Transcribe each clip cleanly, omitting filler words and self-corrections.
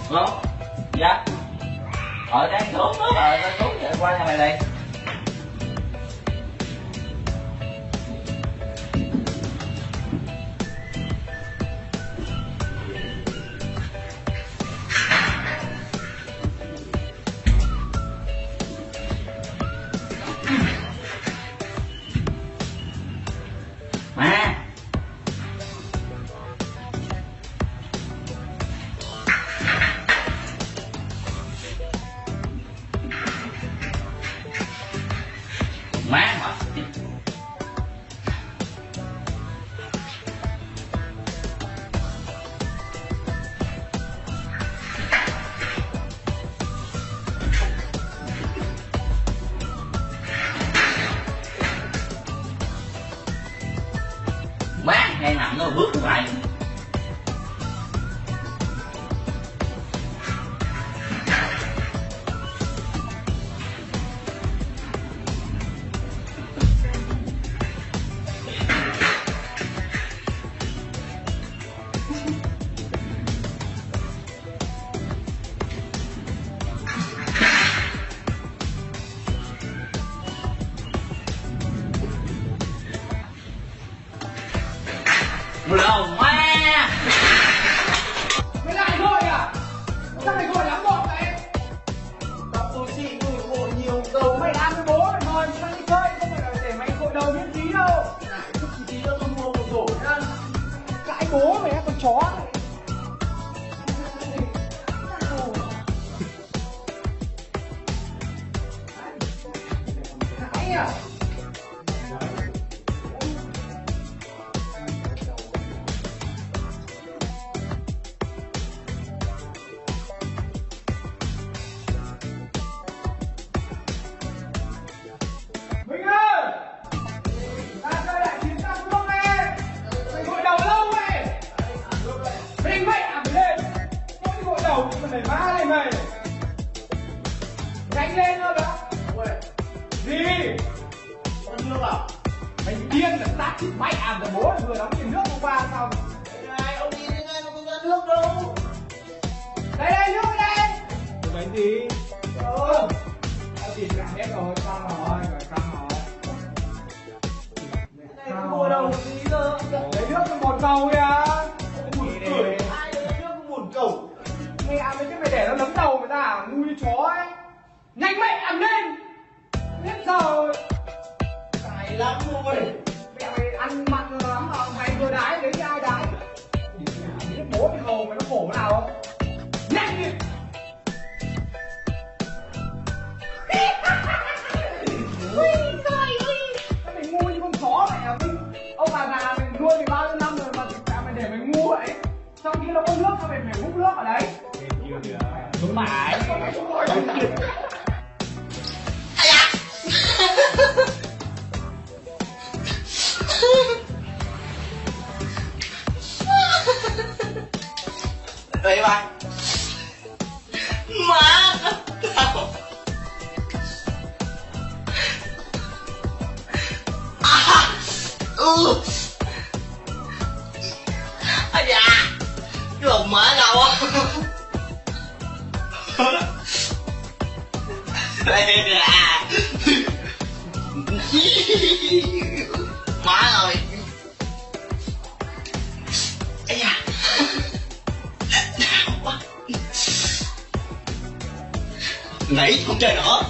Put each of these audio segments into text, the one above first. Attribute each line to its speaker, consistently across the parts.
Speaker 1: Không? Dạ. Đang xuống đó rồi, nó xuống vậy qua nhà mày liền. Má hả? Má hay nằm nó bước lại. Lầu ma.
Speaker 2: Mày lại gọi à? Sao mày gọi lắm bọn vậy? Đọc tôi chị gửi hội nhiều đầu mày ăn với bố mày mời mày đi chơi, không phải là để mày hội đầu miễn phí đâu. Này, chút tí nữa tôi mua một rổ nhá. Cãi bố mày con chó này. Cãi à? Minh ơi! Ra chơi lại chiến thắng luôn này! Mày gội đầu lâu vậy! Minh mày ảm lên! Tôi đi gội đầu mà đẩy má lên mày! Nhanh lên thôi đã! Gì? Con nước à? Mày điên là tát chết mày ảm rồi bố vừa đóng tiền nước hôm qua xong! Này, ông đi đến ngay mà không ra nước đâu! Đây đây, nước đây! Cái bánh gì? Tao tìm cả hết rồi, xong rồi. Này mua đâu tí cơ. Lấy nước trong bồn cầu kìa. Buồn cười. Ai lấy nước trong bồn cầu? Mày ăn mấy cái mày để nó lấm đầu người ta à? Ngu như chó ấy. Nhanh mày ăn lên. Hết giờ rồi. Cài lắm rồi. Mày ăn mặn lắm mà mày vừa đái lấy ai đái. Biết bố mày hầu mày nó khổ nào không? Nhanh đi. Ui trời ơi. Mày ngu như con chó mày à Vinh. Ông bà già mày nuôi mày bao nhiêu năm rồi mà mày để mày ngu vậy. Trong khi nó có nước sao mày phải hút nước ở đấy. Đúng mày.
Speaker 1: Đây ba. Má. À dạ. Lòng má đâu á. Đây nè. Má rồi. Ây da. Đau quá. Nãy không chơi nữa.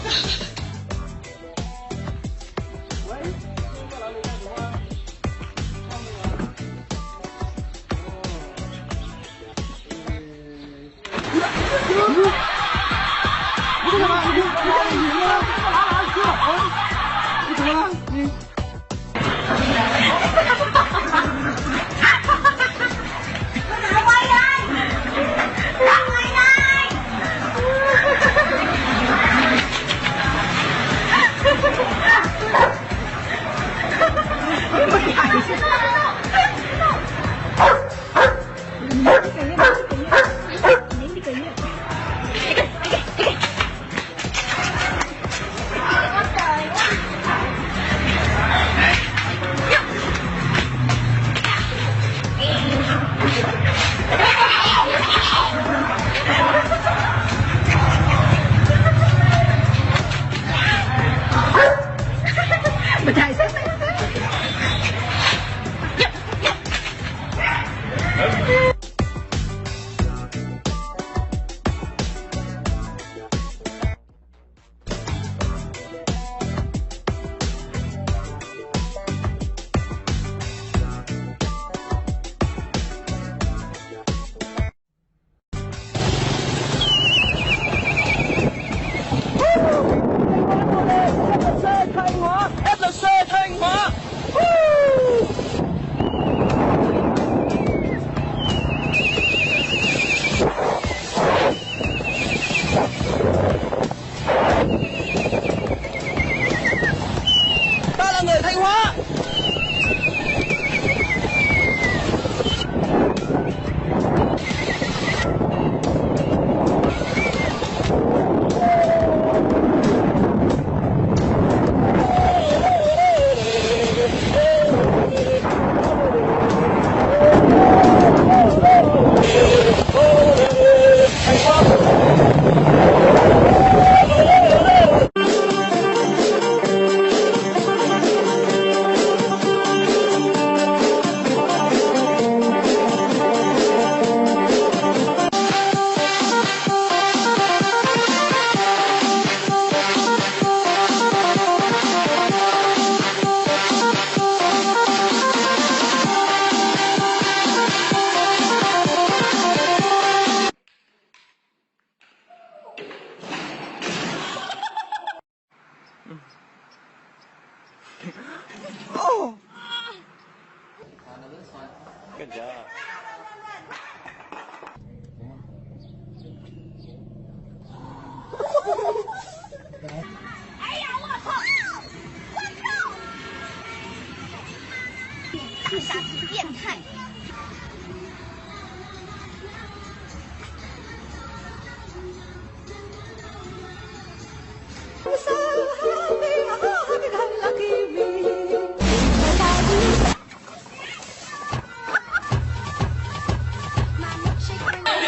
Speaker 3: 变态。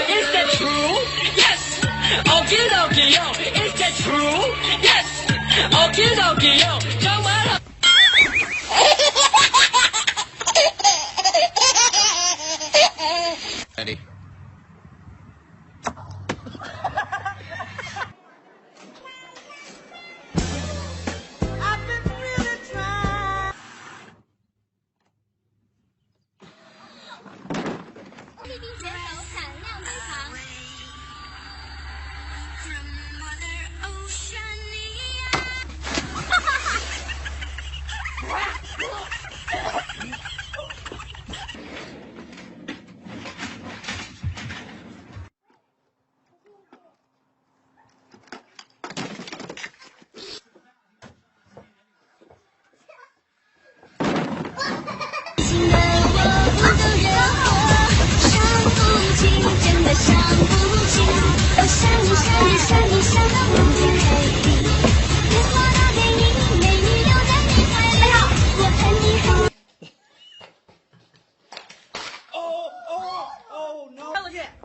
Speaker 4: Is that true? Yes. Okie dokie yo. Is that true? Yes. Okie dokie yo. 정말. Ready.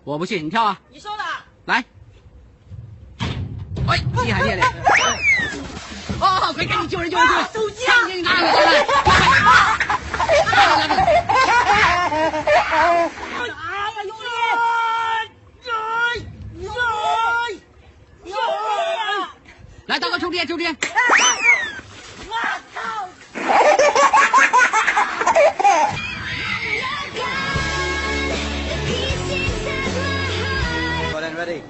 Speaker 5: 我不信，你跳啊！
Speaker 3: 你说的。
Speaker 5: 来，喂，厉害厉害！哦，快赶紧救人救人救人！手机啊！你拿来！
Speaker 3: 哎呀，用力！
Speaker 5: 来，大哥抽烟抽烟！
Speaker 3: 我操
Speaker 1: ！Go then, ready.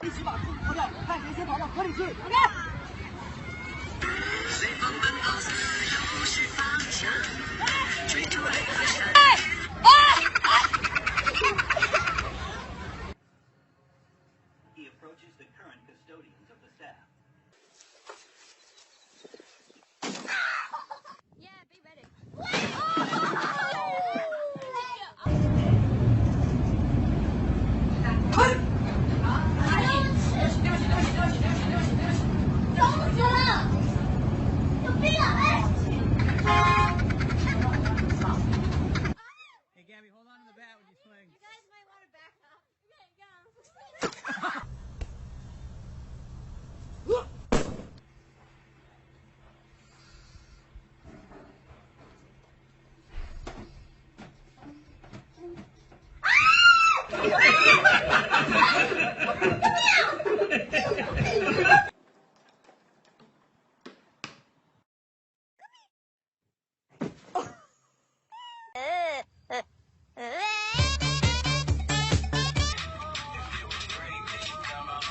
Speaker 3: 一起把树刨掉，看谁先跑到河里去。OK。
Speaker 6: He approaches the current custodians of the staff.
Speaker 3: Yeah, be ready. 疯子了，有病啊！哎。
Speaker 5: Hey Gabby, hold on to the bat when you swing.
Speaker 3: You guys might want to back up. Okay, go.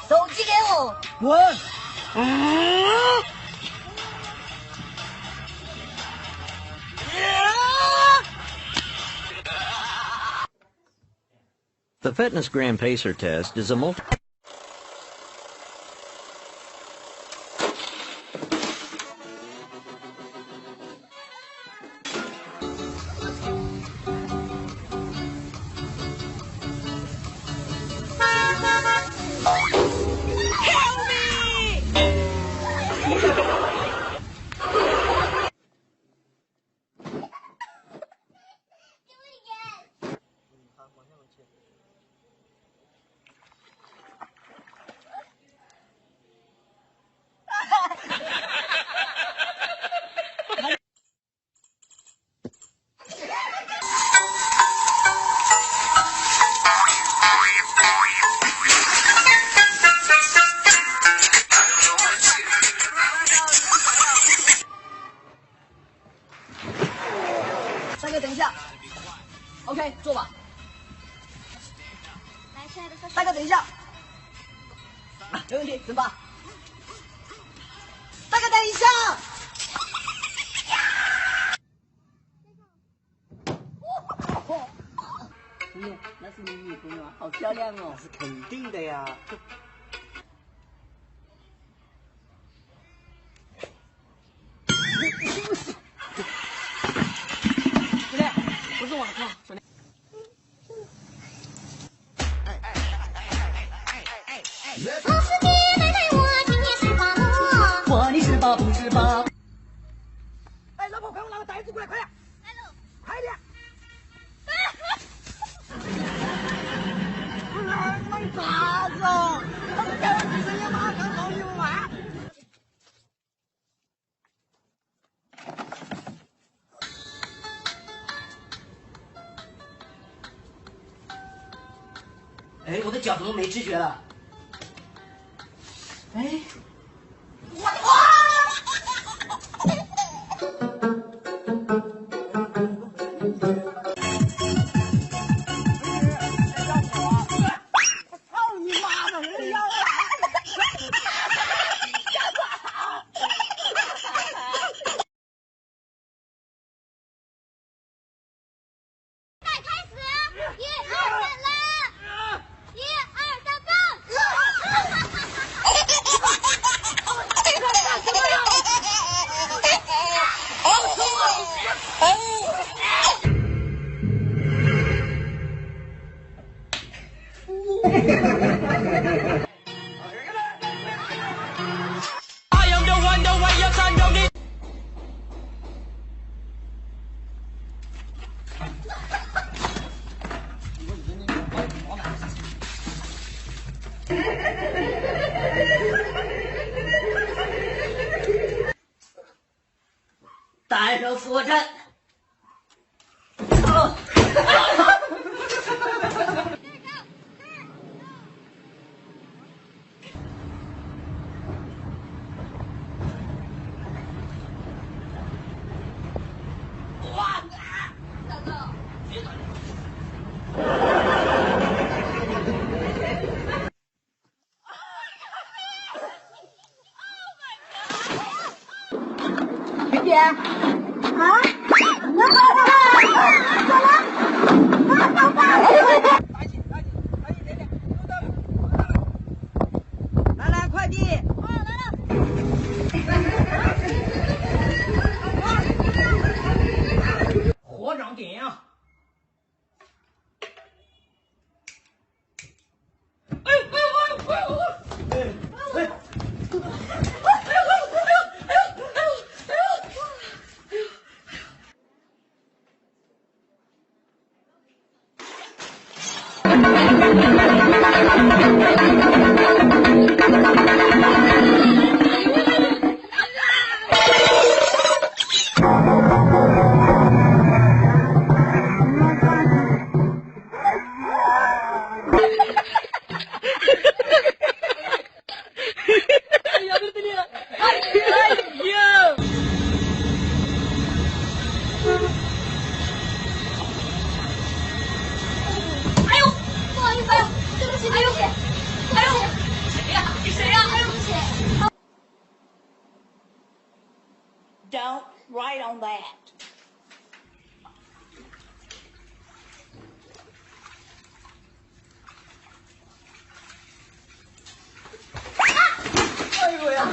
Speaker 3: 手机给我。
Speaker 5: 滚！
Speaker 7: The Fitness Gram Pacer test is a multi...
Speaker 3: 大哥，等一下。OK， 坐吧。
Speaker 8: 来，亲爱的，
Speaker 3: 大哥，等一下。没问题，走吧。大哥，等一下。朋友，那是你女朋友啊，好漂亮哦。
Speaker 2: 是肯定的呀。
Speaker 5: 我操！兄弟。
Speaker 3: 老司机带带我，今年18了。
Speaker 5: 我你18不18？哎，老婆，快给我拿个袋子过来，快点！
Speaker 3: 来喽，
Speaker 5: 快点！妈你咋子？他们开完汽车也马上好1万。哎，我的脚怎么没知觉了？哎，操你妈的！人家
Speaker 3: 再开始，1、2、3来，1、2、3蹦！I
Speaker 4: am the one, the way you can don't need.
Speaker 5: 单手俯卧撑。云姐，啊？来来，快递。火掌点呀！
Speaker 3: 哎呦，不好意思，哎呦，对不起，对不起，哎呦，谁呀？谁呀？哎呦，对不起。
Speaker 8: Don't write on that.
Speaker 5: 哎呦呀！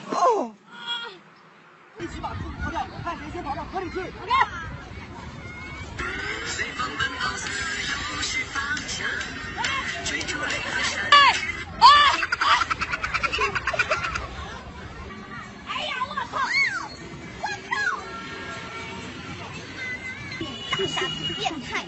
Speaker 5: 哦！一起把猪逃掉，看谁先跑到河里去。
Speaker 3: 哎呀，我操！我操！大傻子变态！